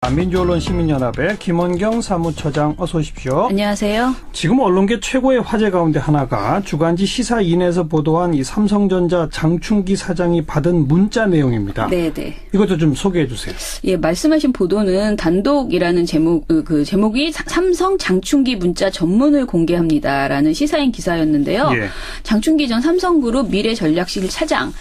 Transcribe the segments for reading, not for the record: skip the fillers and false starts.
민주언론 시민연합의 김원경 사무처장 어서 오십시오. 안녕하세요. 지금 언론계 최고의 화제 가운데 하나가 주간지 시사인에서 보도한 이 삼성전자 장충기 사장이 받은 문자 내용입니다. 네네. 이것도 좀 소개해 주세요. 예, 말씀하신 보도는 단독이라는 제목이 삼성 장충기 문자 전문을 공개합니다라는 시사인 기사였는데요. 예. 장충기 전 삼성그룹 미래전략실 차장,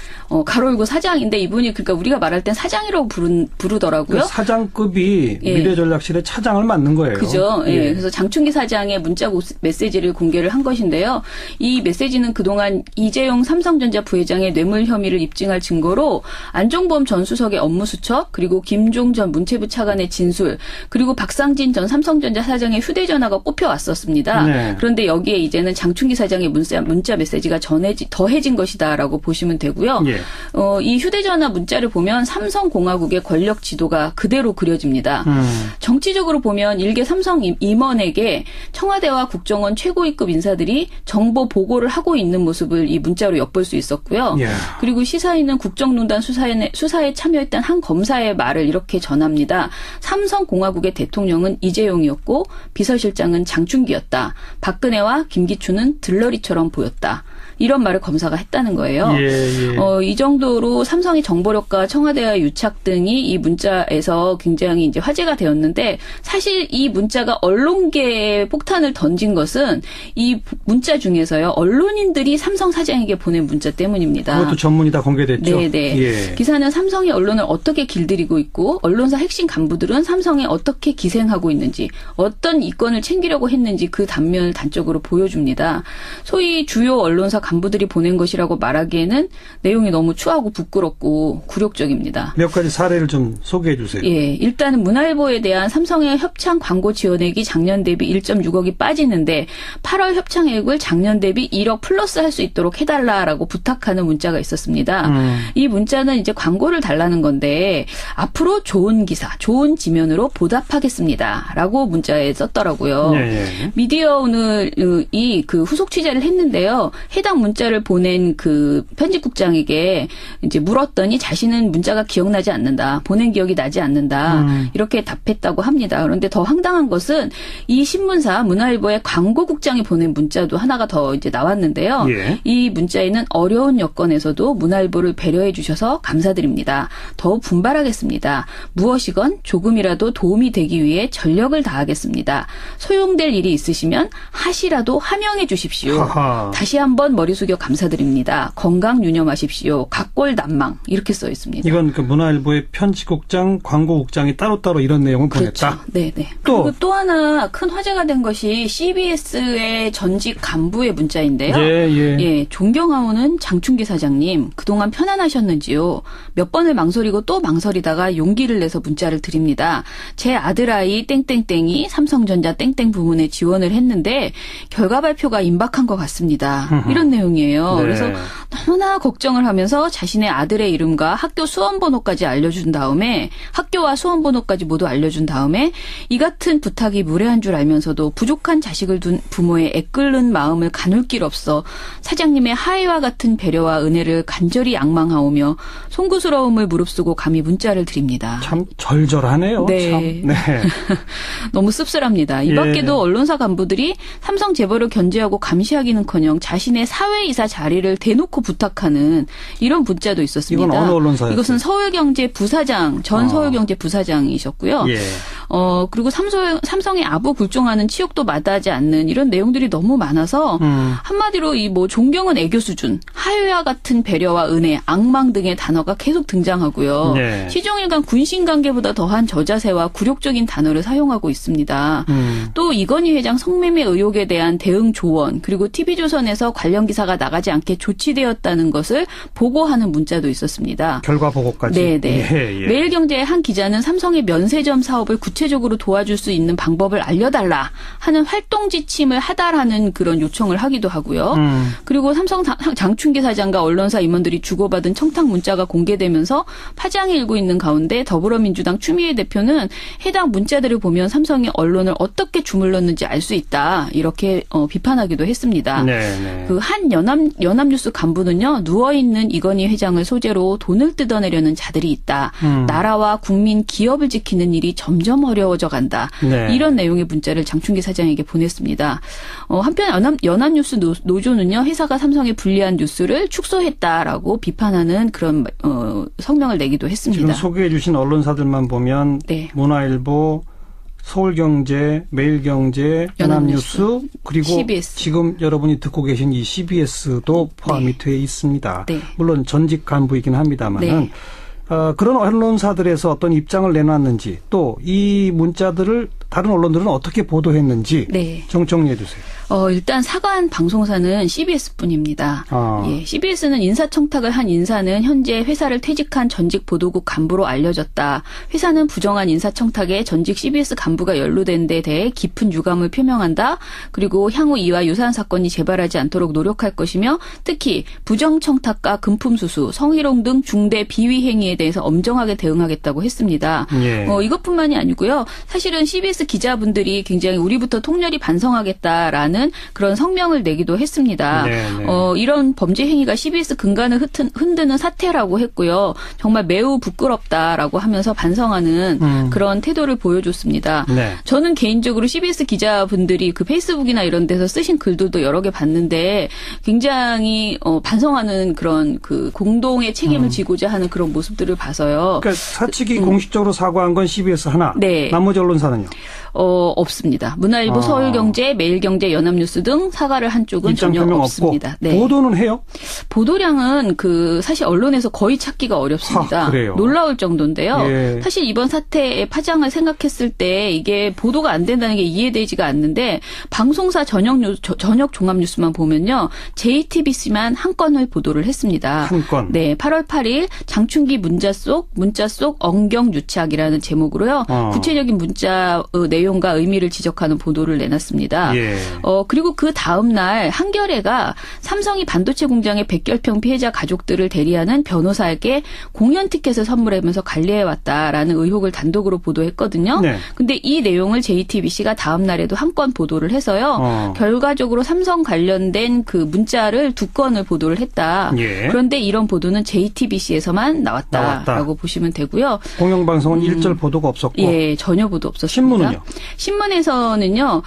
가로 열고 사장인데 이분이 그러니까 우리가 말할 땐 사장이라고 부르더라고요. 그 사장급이 예. 미래전략실의 차장을 맡는 거예요. 그죠. 예. 그래서 장충기 사장의 문자 메시지를 공개를 한 것인데요. 이 메시지는 그동안 이재용 삼성전자 부회장의 뇌물 혐의를 입증할 증거로 안종범 전 수석의 업무 수첩, 그리고 김종 전 문체부 차관의 진술, 그리고 박상진 전 삼성전자 사장의 휴대전화가 꼽혀왔었습니다. 네. 그런데 여기에 이제는 장충기 사장의 문자 메시지가 더해진 것이다라고 보시면 되고요. 예. 이 휴대전화 문자를 보면 삼성공화국의 권력 지도가 그대로 그려집니다. 정치적으로 보면 일개 삼성 임원에게 청와대와 국정원 최고위급 인사들이 정보 보고를 하고 있는 모습을 이 문자로 엿볼 수 있었고요. 예. 그리고 시사인은 국정농단 수사에 참여했던 한 검사의 말을 이렇게 전합니다. 삼성공화국의 대통령은 이재용이었고 비서실장은 장충기였다. 박근혜와 김기춘은 들러리처럼 보였다. 이런 말을 검사가 했다는 거예요. 예. 이 정도로 삼성의 정보력과 청와대와 유착 등이 이 문자에서 굉장히 이제 화제가 되었는데, 사실 이 문자가 언론계에 폭탄을 던진 것은 이 문자 중에서요, 언론인들이 삼성 사장에게 보낸 문자 때문입니다. 그것도 전문이 다 공개됐죠. 네네. 예. 기사는 삼성이 언론을 어떻게 길들이고 있고 언론사 핵심 간부들은 삼성에 어떻게 기생하고 있는지, 어떤 이권을 챙기려고 했는지 그 단면을 단적으로 보여줍니다. 소위 주요 언론사 간부들이 보낸 것이라고 말하기에는 내용이 너무 추하고 부끄럽고 굴욕적입니다. 몇 가지 사례를 좀 소개해 주세요. 예, 일단은 문화일보에 대한 삼성의 협찬 광고 지원액이 작년 대비 1.6억이 빠지는데 8월 협찬액을 작년 대비 1억 플러스 할 수 있도록 해달라라고 부탁하는 문자가 있었습니다. 이 문자는 이제 광고를 달라는 건데 앞으로 좋은 기사, 좋은 지면으로 보답하겠습니다라고 문자에 썼더라고요. 예. 미디어 오늘이 그 후속 취재를 했는데요. 해당 문자를 보낸 그 편집국장에게 이제 물었더니 자신은 문자가 기억나지 않는다. 보낸 기억이 나지 않는다. 이렇게 답했다고 합니다. 그런데 더 황당한 것은 이 신문사 문화일보의 광고국장이 보낸 문자도 하나가 더 이제 나왔는데요. 예. 이 문자에는 어려운 여건에서도 문화일보를 배려해 주셔서 감사드립니다. 더욱 분발하겠습니다. 무엇이건 조금이라도 도움이 되기 위해 전력을 다하겠습니다. 소용될 일이 있으시면 하시라도 하명해 주십시오. 하하. 다시 한번 머리 숙여 감사드립니다. 건강 유념하십시오. 각골난망 이렇게 써 있습니다. 이건 그 문화일보의 편집국장, 광고국장이 따로따로 이런 내용을 보냈다. 그렇죠. 네네. 또. 그리고 또 하나 큰 화제가 된 것이 CBS의 전직 간부의 문자인데요. 예. 존경하오는 장충기 사장님, 그동안 편안하셨는지요? 몇 번을 망설이고 또 망설이다가 용기를 내서 문자를 드립니다. 제 아들아이 땡땡땡이 삼성전자 땡땡 부문에 지원을 했는데 결과 발표가 임박한 것 같습니다. 이런 내용이에요. 네. 그래서 너무나 걱정을 하면서 자신의 아들의 이름과 학교 수험번호까지 알려준 다음에, 학교와 수험번호까지 모두 알려준 다음에 이 같은 부탁이 무례한 줄 알면서도 부족한 자식을 둔 부모의 애끓는 마음을 가눌 길 없어 사장님의 하애와 같은 배려와 은혜를 간절히仰망하오며 송구스러움을 무릅쓰고 감히 문자를 드립니다. 참 절절하네요. 네. 참. 네. 너무 씁쓸합니다. 이 밖에도 언론사 간부들이 삼성 재벌을 견제하고 감시하기는커녕 자신의 사회이사 자리를 대놓고 부탁하는 이런 문자도 있었습니다. 이건 어느 언론사였어요? 이것은 서울경제 부사장, 전 서울경제 부사장이셨고요. 예. 그리고 삼성의 아부 굴종하는 치욕도 마다하지 않는 이런 내용들이 너무 많아서 한마디로 이 뭐 존경은 애교 수준, 하회와 같은 배려와 은혜, 악망 등의 단어가 계속 등장하고요. 네. 시종일관 군신관계보다 더한 저자세와 굴욕적인 단어를 사용하고 있습니다. 또 이건희 회장 성매매 의혹에 대한 대응 조언, 그리고 TV조선에서 관련 기사가 나가지 않게 조치되었다는 것을 보고하는 문자도 있었습니다. 결과 보고까지. 네네. 예. 매일경제의 한 기자는 삼성의 면세점 사업을 구체적으로 도와줄 수 있는 방법을 알려달라 하는 활동 지침을 하달하는 그런 요청을 하기도 하고요. 그리고 삼성 장충기 사장과 언론사 임원들이 주고받은 청탁 문자가 공개되면서 파장이 일고 있는 가운데 더불어민주당 추미애 대표는 해당 문자들을 보면 삼성이 언론을 어떻게 주물렀는지 알 수 있다 이렇게 비판하기도 했습니다. 그 한 연합뉴스 간부는요, 누워있는 이건희 회장을 소재로 돈을 뜯어내려는 자들이 있다. 나라와 국민, 기업을 지키는 일이 점점 어려워져 간다. 이런 내용의 문자를 장충기 사장에게 보냈습니다. 한편 연합뉴스 노조는요, 회사가 삼성에 불리한 뉴스를 축소했다라고 비판하는 그런 성명을 내기도 했습니다. 지금 소개해 주신 언론사들만 보면 네. 문화일보, 서울경제, 매일경제, 연합뉴스, 그리고 CBS. 지금 여러분이 듣고 계신 이 CBS도 포함이 돼 있습니다. 네. 물론 전직 간부이긴 합니다만은 네. 그런 언론사들에서 어떤 입장을 내놨는지 또 이 문자들을 다른 언론들은 어떻게 보도했는지 네. 정리해 주세요. 일단 사과한 방송사는 CBS뿐입니다. 예, CBS는 인사청탁을 한 인사는 현재 회사를 퇴직한 전직 보도국 간부로 알려졌다. 회사는 부정한 인사청탁에 전직 CBS 간부가 연루된 데 대해 깊은 유감을 표명한다. 그리고 향후 이와 유사한 사건이 재발하지 않도록 노력할 것이며 특히 부정청탁과 금품수수, 성희롱 등 중대 비위 행위에 대해서 엄정하게 대응하겠다고 했습니다. 예. 이것뿐만이 아니고요. 사실은 CBS 기자분들이 굉장히 우리부터 통렬히 반성하겠다라는 그런 성명을 내기도 했습니다. 이런 범죄 행위가 CBS 근간을 흔드는 사태라고 했고요. 정말 매우 부끄럽다라고 하면서 반성하는 그런 태도를 보여줬습니다. 저는 개인적으로 CBS 기자분들이 그 페이스북이나 이런 데서 쓰신 글들도 여러 개 봤는데 굉장히 반성하는 그런 그 공동의 책임을 지고자 하는 그런 모습들을 봐서요. 그러니까 사측이 공식적으로 사과한 건 CBS 하나, 네. 나머지 언론사는요? 없습니다. 문화일보, 서울경제, 매일경제, 연합뉴스 등 사과를 한 쪽은 전혀 없습니다. 없고. 네. 보도는 해요? 보도량은 사실 언론에서 거의 찾기가 어렵습니다. 그래요? 놀라울 정도인데요. 예. 사실 이번 사태의 파장을 생각했을 때 이게 보도가 안 된다는 게 이해되지가 않는데 방송사 전역 종합뉴스만 보면요. JTBC만 한 건을 보도를 했습니다. 한 건? 네. 8월 8일 장충기 문자 속 언경유착이라는 제목으로요. 구체적인 문자 내용과 의미를 지적하는 보도를 내놨습니다. 예. 그리고 그 다음 날 한겨레가 삼성이 반도체 공장의 백결평 피해자 가족들을 대리하는 변호사에게 공연 티켓을 선물하면서 관리해왔다라는 의혹을 단독으로 보도했거든요. 근데 이 내용을 JTBC가 다음 날에도 한 건 보도를 해서요. 결과적으로 삼성 관련된 그 문자를 2건을 보도를 했다. 예. 그런데 이런 보도는 JTBC에서만 나왔다라고 보시면 되고요. 공영방송은 일절 보도가 없었고. 예, 전혀 보도 없었습니다. 신문은요? 신문에서는요.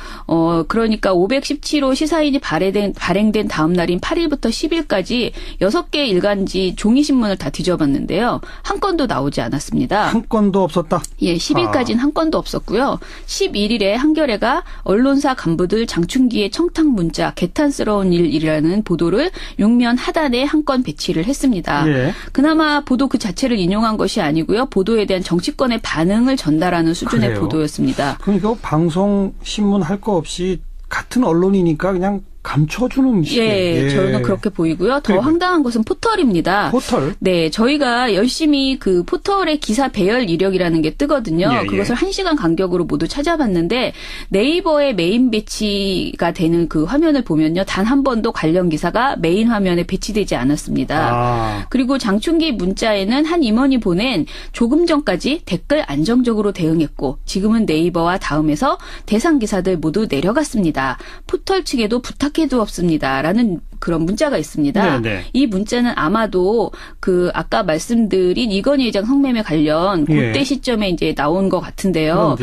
그러니까 517호 시사인이 발행된 다음 날인 8일부터 10일까지 6개 일간지 종이신문을 다 뒤져봤는데요. 한 건도 나오지 않았습니다. 한 건도 없었다? 예, 10일까지는 한 건도 없었고요. 11일에 한겨레가 언론사 간부들 장충기의 청탁 문자 개탄스러운 일이라는 보도를 6면 하단에 한 건 배치를 했습니다. 예. 그나마 보도 그 자체를 인용한 것이 아니고요. 보도에 대한 정치권의 반응을 전달하는 수준의 그래요? 보도였습니다. 그러니까 방송, 신문 할 거 없이 같은 언론이니까 그냥 감춰주는 예, 저는 그렇게 보이고요. 더 황당한 것은 포털입니다. 포털? 네, 저희가 열심히 그 포털의 기사 배열 이력이라는 게 뜨거든요. 예, 예. 그것을 1시간 간격으로 모두 찾아봤는데 네이버의 메인 배치가 되는 그 화면을 보면요. 단 한 번도 관련 기사가 메인 화면에 배치되지 않았습니다. 그리고 장충기 문자에는 한 임원이 보낸 조금 전까지 댓글 안정적으로 대응했고 지금은 네이버와 다음에서 대상 기사들 모두 내려갔습니다. 포털 측에도 부탁해도 없습니다라는 그런 문자가 있습니다. 네네. 이 문자는 아마도 그 아까 말씀드린 이건희 회장 성매매 관련 그때 시점에 이제 나온 것 같은데요.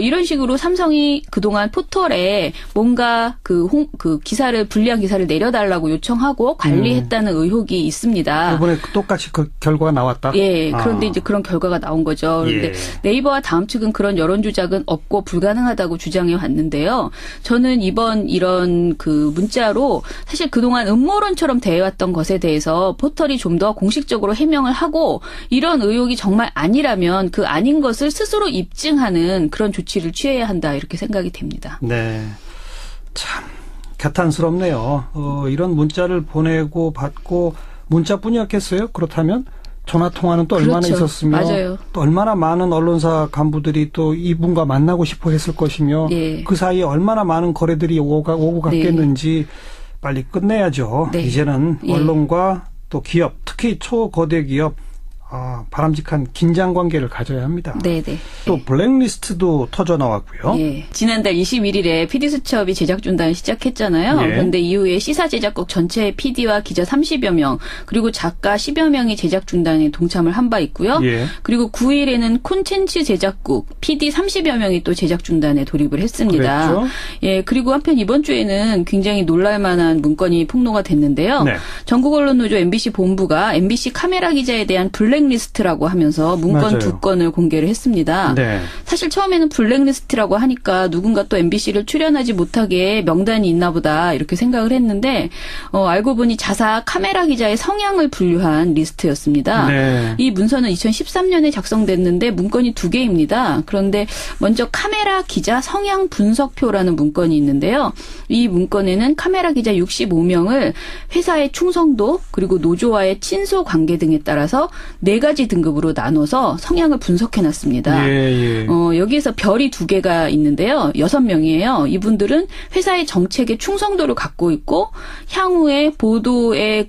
이런 식으로 삼성이 그동안 포털에 뭔가 그 기사를 불리한 기사를 내려달라고 요청하고 관리했다는 의혹이 있습니다. 이번에 똑같이 그 결과가 나왔다. 예, 그런데 이제 그런 결과가 나온 거죠. 그런데 네이버와 다음 측은 그런 여론 조작은 없고 불가능하다고 주장해 왔는데요. 저는 이번 이런 그 문자로 사실 그동안 음모론처럼 대해왔던 것에 대해서 포털이 좀 더 공식적으로 해명을 하고 이런 의혹이 정말 아니라면 그 아닌 것을 스스로 입증하는 그런 조치를 취해야 한다 이렇게 생각이 됩니다. 네, 참 개탄스럽네요. 이런 문자를 보내고 받고 문자뿐이었겠어요? 그렇다면 전화 통화는 또 얼마나 그렇죠. 있었으며 맞아요. 또 얼마나 많은 언론사 간부들이 또 이분과 만나고 싶어 했을 것이며 예. 그 사이에 얼마나 많은 거래들이 오고 갔겠는지 빨리 끝내야죠. 네. 이제는 예. 언론과 또 기업, 특히 초거대 기업 바람직한 긴장 관계를 가져야 합니다. 네네. 또 블랙리스트도 터져 나왔고요. 예. 지난달 21일에 PD수첩이 제작중단을 시작했잖아요. 예. 그런데 이후에 시사제작국 전체의 PD와 기자 30여 명, 그리고 작가 10여 명이 제작중단에 동참을 한 바 있고요. 예. 그리고 9일에는 콘텐츠 제작국 PD 30여 명이 또 제작중단에 돌입을 했습니다. 그랬죠? 예. 그리고 한편 이번 주에는 굉장히 놀랄만한 문건이 폭로가 됐는데요. 네. 전국언론노조 MBC 본부가 MBC 카메라 기자에 대한 블랙리스트라고 하면서 문건 맞아요. 2건을 공개를 했습니다. 네. 사실 처음에는 블랙리스트라고 하니까 누군가 또 MBC를 출연하지 못하게 명단이 있나 보다 이렇게 생각을 했는데 알고 보니 자사 카메라 기자의 성향을 분류한 리스트였습니다. 네. 이 문서는 2013년에 작성됐는데 문건이 2개입니다. 그런데 먼저 카메라 기자 성향 분석표라는 문건이 있는데요. 이 문건에는 카메라 기자 65명을 회사의 충성도 그리고 노조와의 친소 관계 등에 따라서 4가지 등급으로 나눠서 성향을 분석해놨습니다. 예. 여기에서 별이 2개가 있는데요. 6명이에요. 이분들은 회사의 정책에 충성도를 갖고 있고 향후에 보도의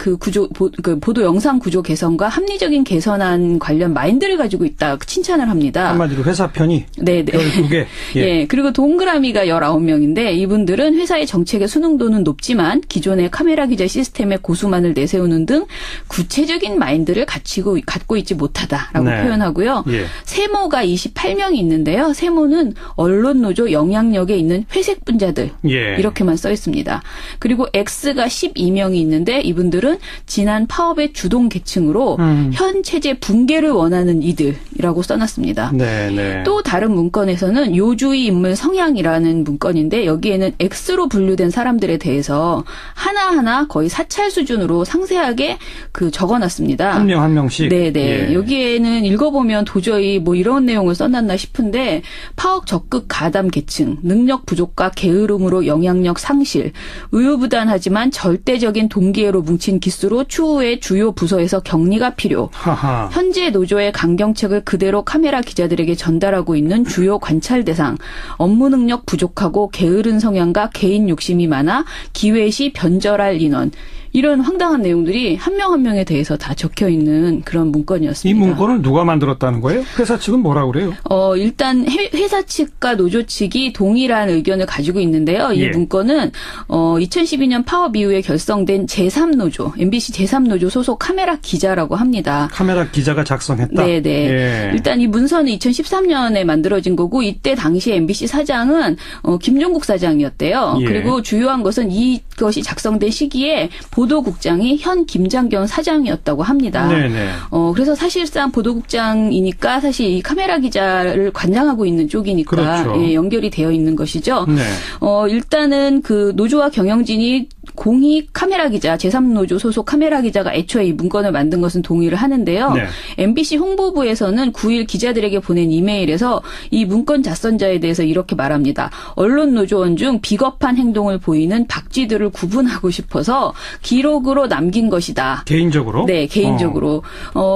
보도 영상 구조 개선과 합리적인 개선안 관련 마인드를 가지고 있다 칭찬을 합니다. 한마디로 회사 편이 네네. 별 2개. 예. 그리고 동그라미가 19명인데 이분들은 회사의 정책의 수능도는 높지만 기존의 카메라 기자 시스템의 고수만을 내세우는 등 구체적인 마인드를 갖고 있지 못하다라고 네. 표현하고요. 예. 세모가 28명이 있는데요. 세모는 언론노조 영향력에 있는 회색 분자들 예. 이렇게만 써 있습니다. 그리고 X가 12명이 있는데 이분들은 지난 파업의 주동 계층으로 현 체제 붕괴를 원하는 이들이라고 써놨습니다. 네. 또 다른 문건에서는 요주의 인물 성향이라는 문건인데 여기에는 X로 분류된 사람들에 대해서 하나하나 거의 사찰 수준으로 상세하게 적어놨습니다. 한 명 한 명씩. 네네. 예. 여기에는 읽어보면 도저히 이런 내용을 써놨나 싶은데 파업 적극 가담 계층, 능력 부족과 게으름으로 영향력 상실, 우유부단하지만 절대적인 동기애로 뭉친 기수로 추후에 주요 부서에서 격리가 필요. 하하. 현재 노조의 강경책을 그대로 카메라 기자들에게 전달하고 있는 주요 관찰 대상, 업무 능력 부족하고 게으른 성향과 개인 욕심이 많아 기회 시 변절할 인원. 이런 황당한 내용들이 한 명 한 명에 대해서 다 적혀 있는 그런 문건이었습니다. 이 문건을 누가 만들었다는 거예요? 회사 측은 뭐라고 그래요? 일단 회사 측과 노조 측이 동일한 의견을 가지고 있는데요. 이 예. 문건은 2012년 파업 이후에 결성된 제3노조, MBC 제3노조 소속 카메라 기자라고 합니다. 카메라 기자가 작성했다? 네네. 예. 일단 이 문서는 2013년에 만들어진 거고 이때 당시 MBC 사장은 김종국 사장이었대요. 예. 그리고 주요한 것은 이것이 작성된 시기에 보도국장이 현 김장견 사장이었다고 합니다. 네네. 그래서 사실상 보도국장이니까 사실 이 카메라 기자를 관장하고 있는 쪽이니까 그렇죠. 예, 연결이 되어 있는 것이죠. 네. 일단은 노조와 경영진이 공익 카메라 기자, 제3노조 소속 카메라 기자가 애초에 이 문건을 만든 것은 동의를 하는데요. 네. MBC 홍보부에서는 9일 기자들에게 보낸 이메일에서 이 문건 작성자에 대해서 이렇게 말합니다. 언론 노조원 중 비겁한 행동을 보이는 박쥐들을 구분하고 싶어서 기록으로 남긴 것이다. 개인적으로? 네, 개인적으로.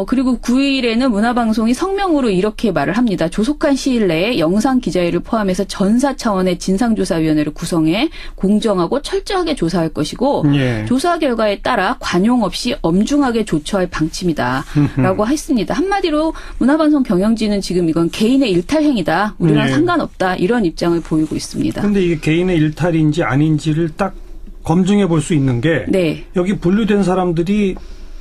그리고 9일에는 문화방송이 성명으로 이렇게 말을 합니다. 조속한 시일 내에 영상 기자회를 포함해서 전사 차원의 진상조사위원회를 구성해 공정하고 철저하게 조사할 것이고 예. 조사 결과에 따라 관용 없이 엄중하게 조처할 방침이다. 라고 했습니다. 한마디로 문화방송 경영진은 지금 이건 개인의 일탈행위다. 우리랑 예. 상관없다. 이런 입장을 보이고 있습니다. 근데 이게 개인의 일탈인지 아닌지를 딱 검증해 볼 수 있는 게 네. 여기 분류된 사람들이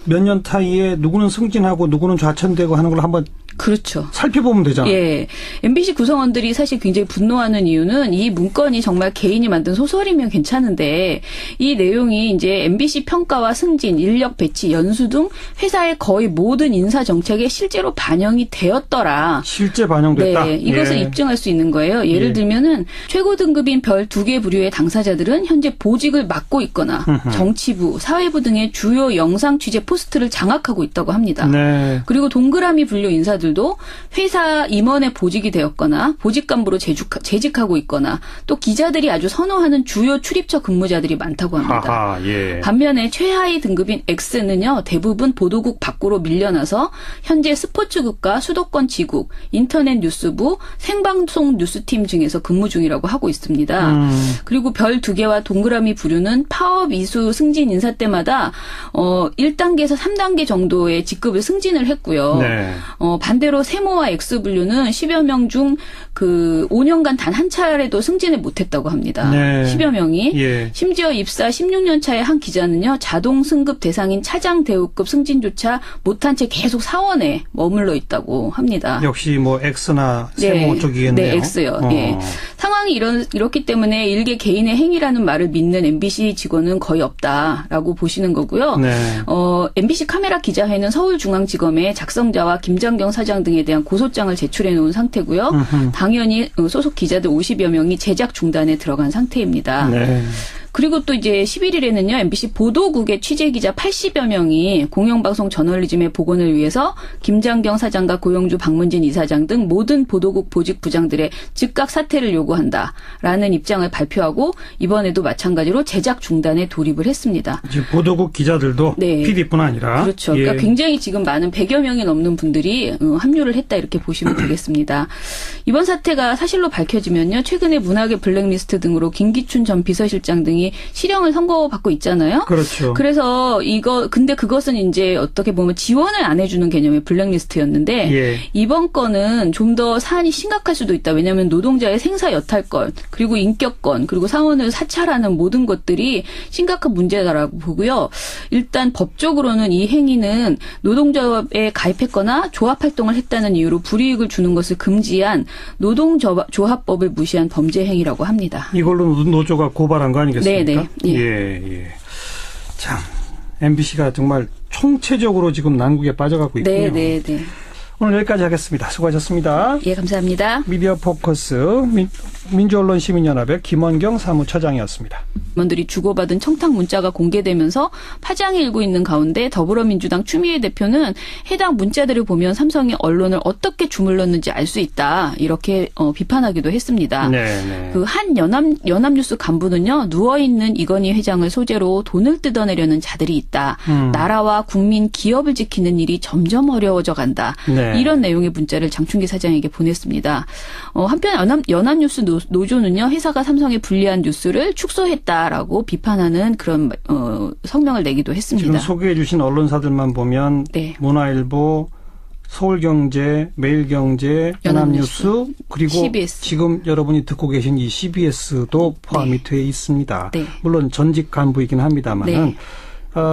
몇 년 타이에 누구는 승진하고 누구는 좌천되고 하는 걸 한번 그렇죠. 살펴보면 되잖아요. 예. MBC 구성원들이 사실 굉장히 분노하는 이유는 이 문건이 정말 개인이 만든 소설이면 괜찮은데 이 내용이 이제 MBC 평가와 승진, 인력 배치, 연수 등 회사의 거의 모든 인사 정책에 실제로 반영이 되었더라. 실제 반영됐다. 네, 이것을 예. 입증할 수 있는 거예요. 예를 예. 들면은 최고 등급인 별 2개 부류의 당사자들은 현재 보직을 맡고 있거나 정치부, 사회부 등의 주요 영상 취재 포스트를 장악하고 있다고 합니다. 네. 그리고 동그라미 분류 인사들도 기자들도 회사 임원에 보직이 되었거나 보직 간부로 재직하고 있거나 또 기자들이 아주 선호하는 주요 출입처 근무자들이 많다고 합니다. 하하, 예. 반면에 최하위 등급인 X는요, 대부분 보도국 밖으로 밀려나서 현재 스포츠국과 수도권 지국, 인터넷 뉴스부, 생방송 뉴스팀 중에서 근무 중이라고 하고 있습니다. 그리고 별 2개와 동그라미 부류는 파업 이수 승진 인사 때마다 1단계에서 3단계 정도의 직급을 승진을 했고요. 네. 반대로 세모와 X분류는 10여 명 중 그 5년간 단 한 차례도 승진을 못했다고 합니다. 네. 10여 명이. 예. 심지어 입사 16년 차의 한 기자는요. 자동 승급 대상인 차장 대우급 승진조차 못한 채 계속 사원에 머물러 있다고 합니다. 역시 뭐 X나 세모 쪽이겠네요. 네, X요. 예. 상황이 이렇기 때문에 일개 개인의 행위라는 말을 믿는 MBC 직원은 거의 없다라고 보시는 거고요. 네. MBC 카메라 기자회는 서울중앙지검에 작성자와 김장경 사장 등에 대한 고소장을 제출해 놓은 상태고요. 당연히 소속 기자들 50여 명이 제작 중단에 들어간 상태입니다. 네. 그리고 또 이제 11일에는요, MBC 보도국의 취재기자 80여 명이 공영방송 저널리즘의 복원을 위해서 김장경 사장과 고영주 박문진 이사장 등 모든 보도국 보직 부장들의 즉각 사퇴를 요구한다라는 입장을 발표하고 이번에도 마찬가지로 제작 중단에 돌입을 했습니다. 지금 보도국 기자들도 네. PD뿐 아니라. 그렇죠. 예. 그러니까 굉장히 지금 많은 100여 명이 넘는 분들이 합류를 했다 이렇게 보시면 되겠습니다. 이번 사태가 사실로 밝혀지면요, 최근에 문학의 블랙리스트 등으로 김기춘 전 비서실장 등이 실형을 선고받고 있잖아요. 그렇죠. 그래서 근데 그것은 이제 어떻게 보면 지원을 안 해주는 개념의 블랙리스트였는데 예. 이번 건은 좀 더 사안이 심각할 수도 있다. 왜냐하면 노동자의 생사 여탈권, 그리고 인격권, 그리고 사원을 사찰하는 모든 것들이 심각한 문제다라고 보고요. 일단 법적으로는 이 행위는 노동조합에 가입했거나 조합 활동을 했다는 이유로 불이익을 주는 것을 금지한 노동조합법을 무시한 범죄 행위라고 합니다. 이걸로 노조가 고발한 거 아니겠습니까? 네네. 예. 참, MBC가 정말 총체적으로 지금 난국에 빠져가고 있군요. 네. 오늘 여기까지 하겠습니다. 수고하셨습니다. 예, 감사합니다. 미디어 포커스 민주언론시민연합의 김원경 사무처장이었습니다. 의원들이 주고받은 청탁 문자가 공개되면서 파장이 일고 있는 가운데 더불어민주당 추미애 대표는 해당 문자들을 보면 삼성이 언론을 어떻게 주물렀는지 알 수 있다 이렇게 비판하기도 했습니다. 네. 그 한 연합뉴스 간부는요, 누워있는 이건희 회장을 소재로 돈을 뜯어내려는 자들이 있다. 나라와 국민, 기업을 지키는 일이 점점 어려워져 간다. 네. 이런 내용의 문자를 장충기 사장에게 보냈습니다. 한편 연합뉴스 노조는요, 회사가 삼성에 불리한 뉴스를 축소했다라고 비판하는 그런 성명을 내기도 했습니다. 지금 소개해 주신 언론사들만 보면 네. 문화일보, 서울경제, 매일경제, 연합뉴스, 그리고 CBS. 지금 여러분이 듣고 계신 이 CBS도 포함이 돼 있습니다. 네. 물론 전직 간부이긴 합니다만은 네.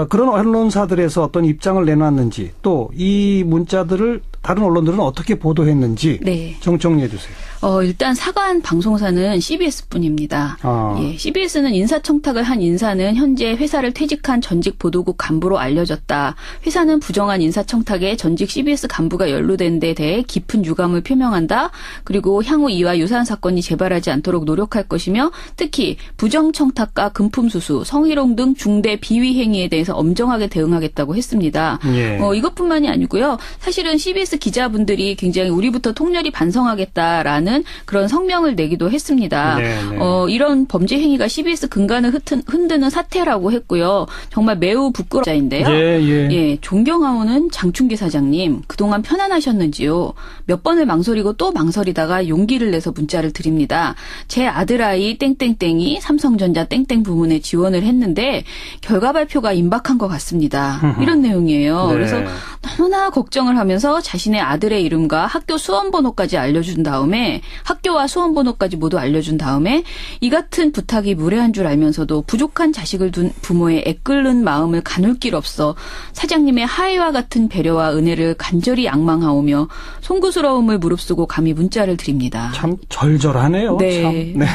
그런 언론사들에서 어떤 입장을 내놨는지 또 이 문자들을 다른 언론들은 어떻게 보도했는지 네. 정리해 주세요. 일단 사과한 방송사는 CBS뿐입니다. 아. 예, CBS는 인사청탁을 한 인사는 현재 회사를 퇴직한 전직 보도국 간부로 알려졌다. 회사는 부정한 인사청탁에 전직 CBS 간부가 연루된 데 대해 깊은 유감을 표명한다. 그리고 향후 이와 유사한 사건이 재발하지 않도록 노력할 것이며 특히 부정청탁과 금품수수, 성희롱 등 중대 비위 행위에 대해서 엄정하게 대응하겠다고 했습니다. 예. 이것뿐만이 아니고요. 사실은 CBS 기자분들이 굉장히 우리부터 통렬히 반성하겠다라는 그런 성명을 내기도 했습니다. 네. 이런 범죄 행위가 CBS 근간을 흔드는 사태라고 했고요. 정말 매우 부끄러운 자인데요. 예. 존경하오는 장충기 사장님, 그동안 편안하셨는지요? 몇 번을 망설이고 또 망설이다가 용기를 내서 문자를 드립니다. 제 아들아이 땡땡땡이 삼성전자 땡땡 부문에 지원을 했는데 결과 발표가 임박한 것 같습니다. 이런 내용이에요. 네. 그래서 너무나 걱정을 하면서 자신의 아들의 이름과 학교 수험번호까지 알려준 다음에 학교와 수험번호까지 모두 알려준 다음에 이 같은 부탁이 무례한 줄 알면서도 부족한 자식을 둔 부모의 애끓는 마음을 가눌 길 없어 사장님의 하애와 같은 배려와 은혜를 간절히 양망하오며 송구스러움을 무릅쓰고 감히 문자를 드립니다. 참 절절하네요. 네. 참. 네.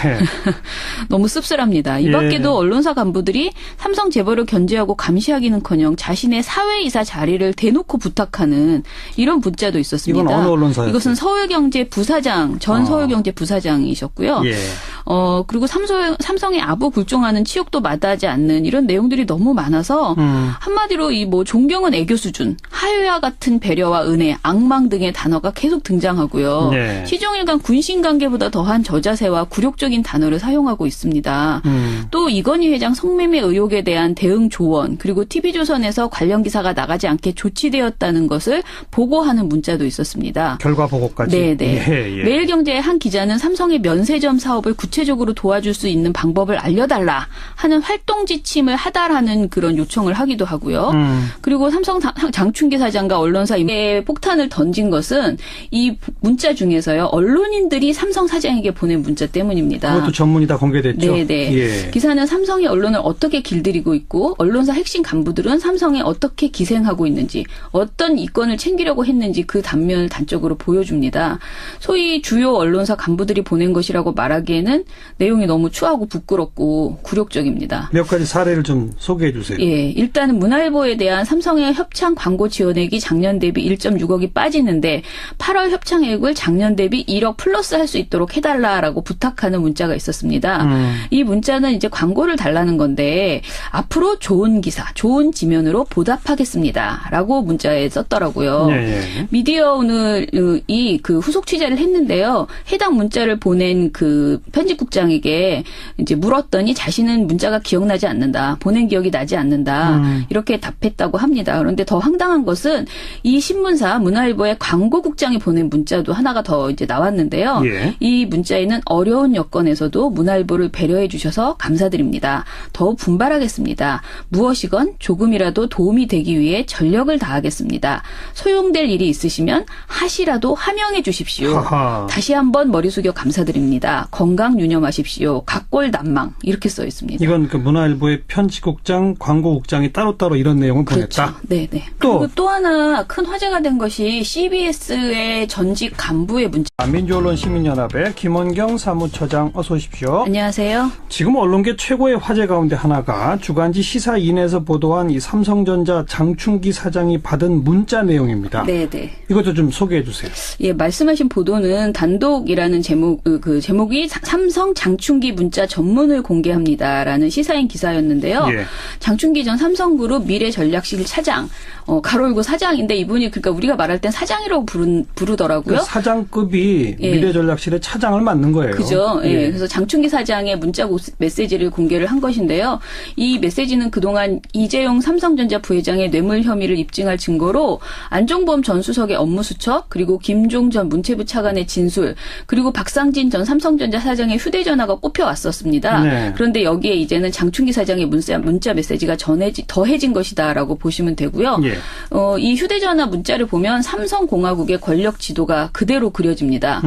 너무 씁쓸합니다. 이 밖에도 언론사 간부들이 삼성 재벌을 견제하고 감시하기는커녕 자신의 사회이사 자리를 대놓고 부탁하는 이런 문자도 있었습니다. 이건 어느 언론사였어요? 이것은 서울경제 부사장, 전 서울경제 부사장이셨고요. 예. 그리고 삼성의 아부 굴종하는 치욕도 마다하지 않는 이런 내용들이 너무 많아서 한마디로 이 뭐 존경은 애교 수준, 하회와 같은 배려와 은혜, 악망 등의 단어가 계속 등장하고요. 네. 시종일관 군신 관계보다 더한 저자세와 굴욕적인 단어를 사용하고 있습니다. 또 이건희 회장 성매매 의혹에 대한 대응 조언, 그리고 TV조선에서 관련 기사가 나가지 않게 조치되었다는 것을 보고하는 문자도 있었습니다. 결과 보고까지. 네네. 예. 매일경제의 한 기자는 삼성의 면세점 사업을 구체적으로 도와줄 수 있는 방법을 알려달라 하는 활동 지침을 하달하는 그런 요청을 하기도 하고요. 그리고 삼성 장충기 사장과 언론사에 폭탄을 던진 것은 이 문자 중에서요. 언론인들이 삼성 사장에게 보낸 문자 때문입니다. 그것도 전문이 다 공개됐죠. 네네. 예. 기사는 삼성이 언론을 어떻게 길들이고 있고 언론사 핵심 간부들은 삼성에 어떻게 기생하고 있는지 어떤 이권을 챙기려고 했는지 그 단면을 단적으로 보여줍니다. 소위 주요 언론사 간부들이 보낸 것이라고 말하기에는 내용이 너무 추하고 부끄럽고 굴욕적입니다. 몇 가지 사례를 좀 소개해 주세요. 예, 일단은 문화일보에 대한 삼성의 협찬 광고 지원액이 작년 대비 1.6억이 빠지는데 8월 협찬액을 작년 대비 1억 플러스 할 수 있도록 해달라라고 부탁하는 문자가 있었습니다. 이 문자는 이제 광고를 달라는 건데 앞으로 좋은 기사, 좋은 지면으로 보답하겠습니다라고 문자에 썼더라고요. 예. 미디어 오늘이 그 후속 취재를 했는데요. 해당 문자를 보낸 그 편집국장에게 이제 물었더니 자신은 문자가 기억나지 않는다. 보낸 기억이 나지 않는다. 이렇게 답했다고 합니다. 그런데 더 황당한 것은 이 신문사 문화일보의 광고국장이 보낸 문자도 하나가 더 이제 나왔는데요. 예. 이 문자에는 어려운 여건에서도 문화일보를 배려해 주셔서 감사드립니다. 더욱 분발하겠습니다. 무엇이건 조금이라도 도움이 되기 위해 전력을 다하겠습니다. 소용될 일이 있으시면 하시라도 하명해 주십시오. 하하. 다시 한번 머리 숙여 감사드립니다. 건강 유념하십시오. 각골난망 이렇게 써 있습니다. 이건 그 문화일보의 편집국장, 광고국장이 따로따로 이런 내용을 보냈다. 그렇죠. 네네. 또. 그리고 또 하나 큰 화제가 된 것이 CBS의 전직 간부의 문자. 민주언론시민연합의 김원경 사무처장 어서 오십시오. 안녕하세요. 지금 언론계 최고의 화제 가운데 하나가 주간지 시사인에서 보도한 이 삼성전자 장충기 사장이 받은 문자 내용입니다. 네네. 이것도 좀 소개해 주세요. 예, 말씀하신 보도는 단독이라는 제목이 삼성 장충기 문자 전문을 공개합니다라는 시사인 기사였는데요. 예. 장충기 전 삼성그룹 미래전략실 차장, 가로 열고 사장인데 이분이 그러니까 우리가 말할 땐 사장이라고 부르더라고요. 그 사장급이 예. 미래전략실의 차장을 맡는 거예요. 그죠. 예. 그래서 장충기 사장의 문자 메시지를 공개를 한 것인데요. 이 메시지는 그동안 이재용 삼성전자 부회장의 뇌물 혐의를 입증할 증거로 안종범 전 수석의 업무 수첩, 그리고 김종 전 문체부 차관의 진술, 그리고 박상진 전 삼성전자 사장의 휴대전화가 꼽혀왔었습니다. 네. 그런데 여기에 이제는 장충기 사장의 문자 메시지가 더해진 것이다라고 보시면 되고요. 예. 이 휴대전화 문자를 보면 삼성공화국의 권력 지도가 그대로 그려집니다.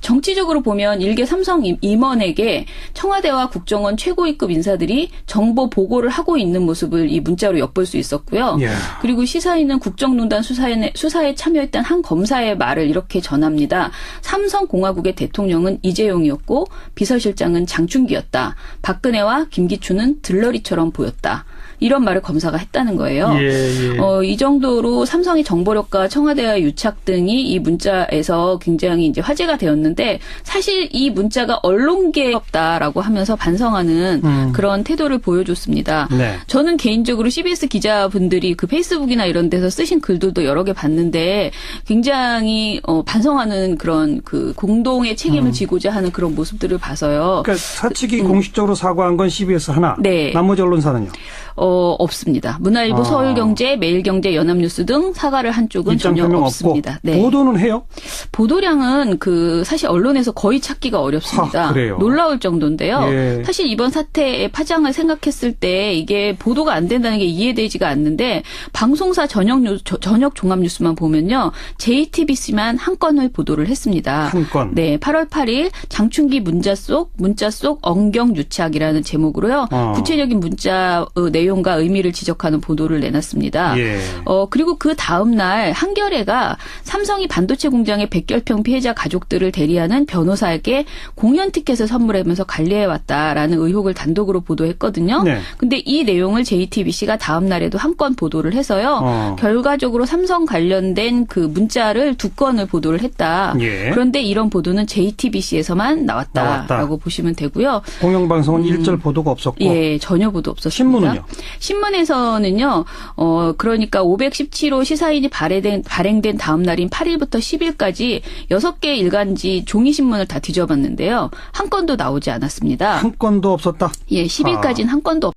정치적으로 보면 일개 삼성 임원에게 청와대와 국정원 최고위급 인사들이 정보 보고를 하고 있는 모습을 이 문자로 엿볼 수 있었고요. 예. 그리고 시사인은 국정농단 수사에 참여했던 한 검사의 말을 이렇게 전합니다. 삼성공화국의 대통령은 이재용이었고 비서실장은 장충기였다. 박근혜와 김기춘은 들러리처럼 보였다. 이런 말을 검사가 했다는 거예요. 예. 이 정도로 삼성의 정보력과 청와대와의 유착 등이 이 문자에서 굉장히 이제 화제가 되었는데 사실 이 문자가 언론계에 없다라고 하면서 반성하는 그런 태도를 보여줬습니다. 네. 저는 개인적으로 CBS 기자분들이 그 페이스북이나 이런 데서 쓰신 글들도 여러 개 봤는데 굉장히 반성하는 그런 그 공동의 책임을 지고자 하는 그런 모습들을 봐서요. 그러니까 사측이 공식적으로 사과한 건 CBS 하나. 네. 나머지 언론사는요? 없습니다. 문화일보, 서울경제, 매일경제, 연합뉴스 등 사과를 한 쪽은 입장 전혀 표명 없습니다. 없고. 네. 보도는 해요? 보도량은 사실 언론에서 거의 찾기가 어렵습니다. 그래요? 놀라울 정도인데요. 예. 사실 이번 사태의 파장을 생각했을 때 이게 보도가 안 된다는 게 이해되지가 않는데 방송사 저녁 종합뉴스만 보면요. JTBC만 한 건을 보도를 했습니다. 한 건. 네, 8월 8일 장충기 문자 속 엉경유착이라는 제목으로요. 구체적인 문자 내용 내용과 의미를 지적하는 보도를 내놨습니다. 예. 그리고 그 다음 날 한겨레가 삼성이 반도체 공장의 백결평 피해자 가족들을 대리하는 변호사에게 공연 티켓을 선물하면서 관리해왔다라는 의혹을 단독으로 보도했거든요. 네. 근데 이 내용을 JTBC가 다음 날에도 한 건 보도를 해서요. 결과적으로 삼성 관련된 그 문자를 2건을 보도를 했다. 예. 그런데 이런 보도는 JTBC에서만 나왔다라고 보시면 되고요. 공영방송은 일절 보도가 없었고. 예, 전혀 보도 없었습니다. 신문은요? 신문에서는요, 그러니까 517호 시사인이 발행된 다음 날인 8일부터 10일까지 6개 일간지 종이신문을 다 뒤져봤는데요. 한 건도 나오지 않았습니다. 한 건도 없었다? 예, 10일까지는 한 건도